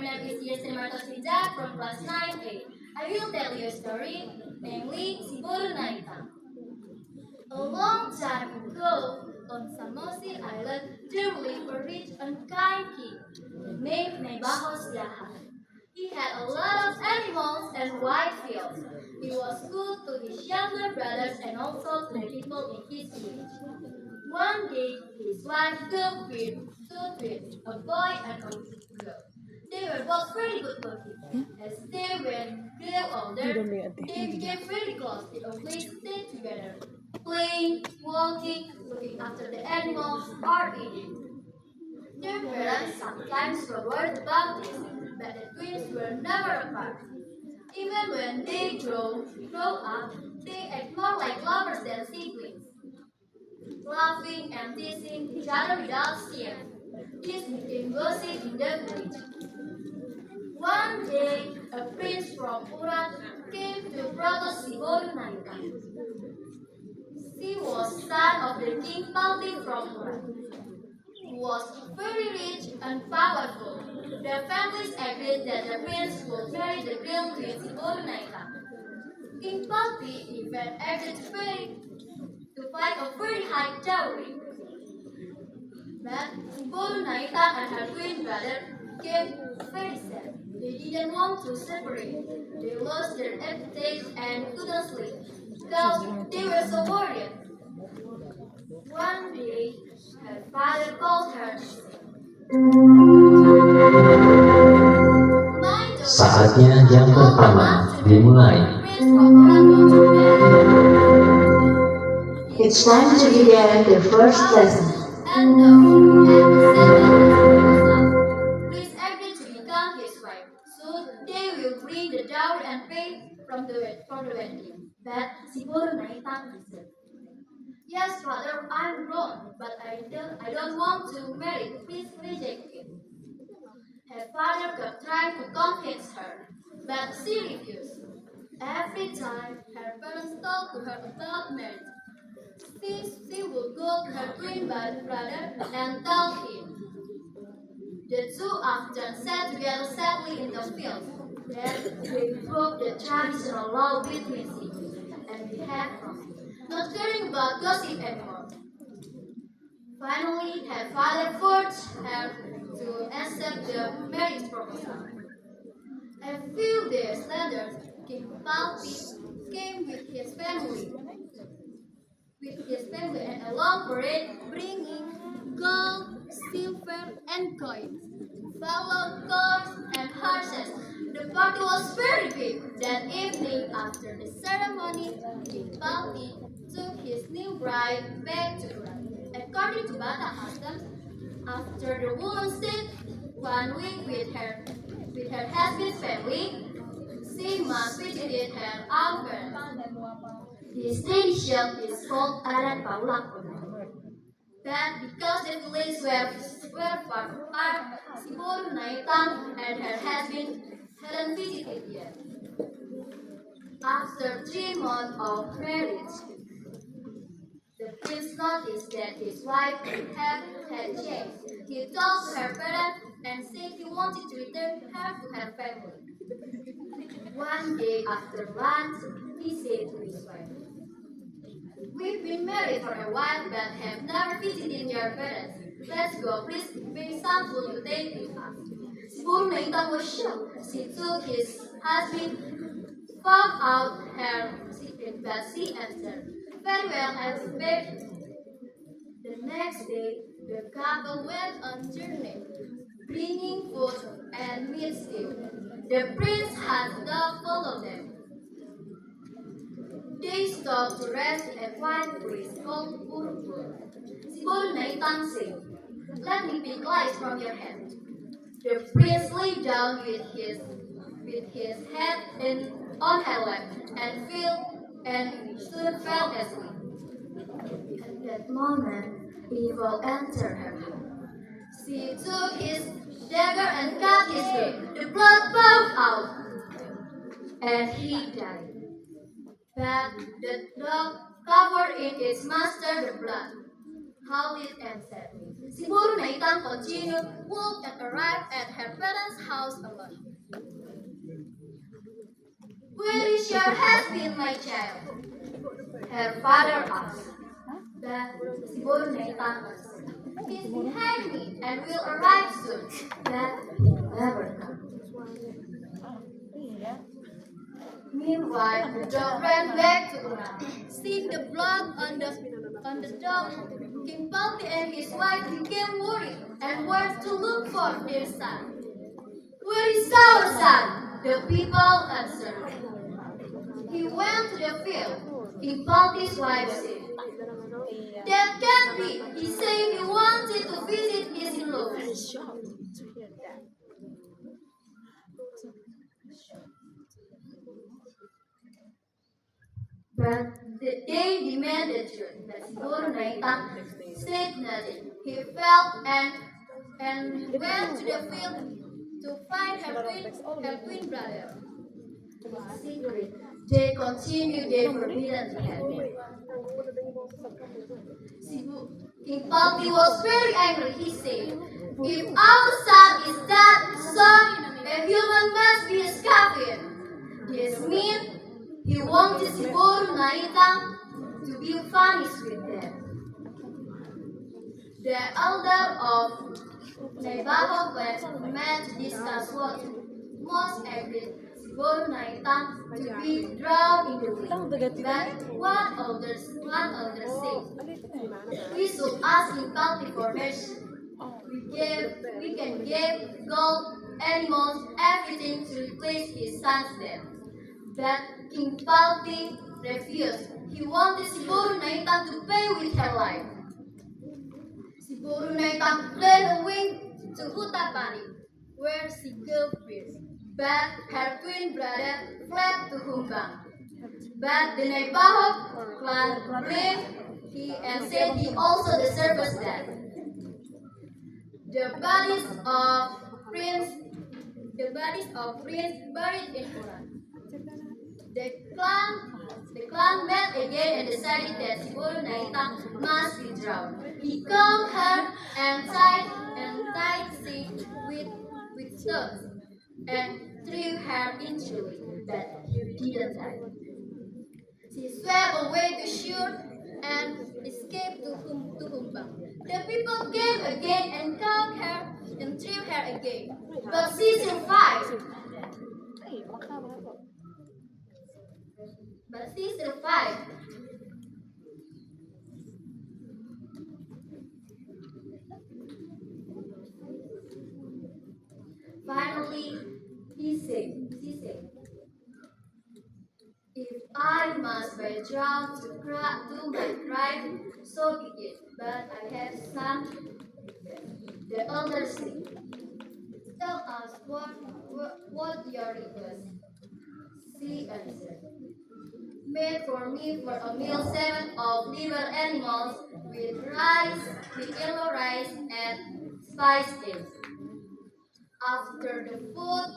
name is Yasmin Martos Wijak from class 9A. I will tell you a story, namely Si Bodoh Naita. A long time ago, on Samosir Island, there lived a rich and kind king named Nebahos Yaha. He had a lot of animals and wide fields. He was good to his younger brothers and also to the people in his village. One day, his wife took with a boy and a girl. They were both very good looking. As they grew older, they became very close in a place to stay together, playing, walking, looking after the animals, or eating. Their parents sometimes worried about this, but the twins were never apart. Even when they grow up, they act more like lovers than siblings, laughing and teasing each other without fear. This became gossip in the village. One day, a prince from Urat came to propose Si Bodoh Naita. She was son of the king Palti from Urat, who was very rich and powerful. The families agreed that the prince would marry the girl to Si Bodoh Naita. King Palti even agreed to pay a very high dowry. But Si Bodoh Naita and her twin brother became very sad. They didn't want to separate. They lost their appetite and couldn't sleep because they were so worried. One day, her father called her. Saatnya yang pertama dimulai. It's time to begin the first lesson. Please agree to become his wife. So they will bring the dowry and pay for the wedding. But Si Bodoh Naita said, "Yes, father, I'm grown, but I don't want to marry. Please reject it." Her father kept trying to convince her, but she refused. Every time her parents talked to her about marriage, she would go to her twin brother and tell him. The two often sat together sadly in the field. Then they broke the traditional law between siblings and behaved wrong, not caring about gossip anymore. Finally, her father forced her to accept the marriage proposal. A few days later, King Palpi came with his family and a long parade bringing gold, silver, and coins, buffalo cars, and horses. The party was very big. That evening, after the ceremony, King Palpi took his new bride back to Urat. According to Batak customs, after the woman stayed 1 week with her husband's family, she must visit her own parents. This tradition is called Adat Paulakon. But because the village were far apart, Si Bodoh Naita and her husband hadn't visited yet. After 3 months of marriage, the prince noticed that his wife had changed. He told her parents and said he wanted to return her to her family. One day after lunch, he said to his wife, "We've been married for a while but have never visited your parents. Let's go, please bring some food to take with us." Si Bodoh Naita was shocked. She took his husband, found out her secret, but she answered, "Very well, I will pay." The next day, the couple went on journey, bringing food and meat stew. The prince had dog follow them. They stopped to rest in a quiet place called Urupur. Si Bodoh Naita said, "Let me pick lice from your head." The prince lay down with his head on her lap and soon fell asleep. At that moment, evil entered her heart. She took his dagger and cut his throat. The blood poured out, and he died. But the dog covered in its master the blood, howled and said, Siburu Naitang continued work and arrived at her parents' house alone. Where is your husband, my child? Her father asked. But Siburu Naitang answered, he's behind me and will arrive soon. But he never comes. Meanwhile, the dog ran back to Una. Seeing the blood on the dog, King Palti and his wife became worried and went to look for their son. Where is our son? The people answered. He went to the field. King Palti's wife said, that can't be. He said he wanted to visit his in-laws. But they demanded truth. But Siburu Naitang said nothing. He felt and went to the field to find her twin brother. In secret, they continued their forbidden behavior. King Palti was very angry. He said, if our son is that son, a human must be escaped. This means he wanted Siburu Naitang to be punished with death. The elder of Neighborhood met to discuss what most agreed Siburu Naitang to be drowned in the lake. But one elder said, we should ask King Palti for mercy. We can give gold, animals, everything to replace his son's death. But King Palti refused. He wanted Siburu Naitang to pay with her life. Siburu Naitang ran away to Hutapani, where she gave birth. But her twin brother fled to Humbang. But the neighborhood clan blamed he and said he also deserves death. The bodies of prince buried in Puran. The clan met again and decided that Siburu Naitang must be drowned. He caught her and tied she with stones and threw her into it, but he didn't die. She swam away to shore and escaped to Humbang. The people came again and caught her and threw her again, but she survived. Finally, she said, if I must be drowned to do my crime, so be it. But I have some. The elder said, tell us what your request. She answered, made for me for a meal 7 of liver animals with yellow rice and spiced eggs. After the food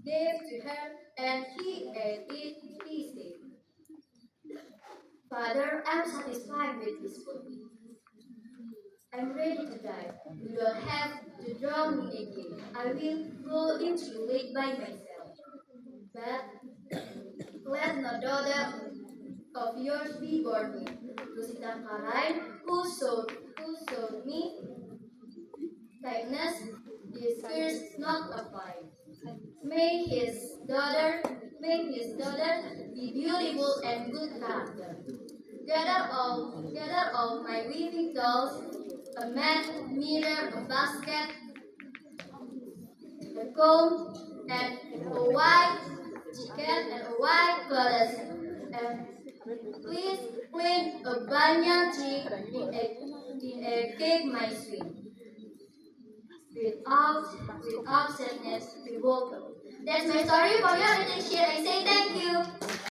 gave to her and he ate it, he said, Father, I'm satisfied with this food. I'm ready to die. You don't have to drown me again. I will go into the lake by myself. But let no daughter of yours be born me. To Sitangkarain, who showed me kindness, this curse not apply. May his daughter be beautiful and good character. Gather all my weaving dolls, a mat, mirror, a basket, a comb, and a white chicken and a white clothes. And please plant a banyan tree in a cave my sweet. Without sadness, be welcome. That's my story. For your attention, I say thank you.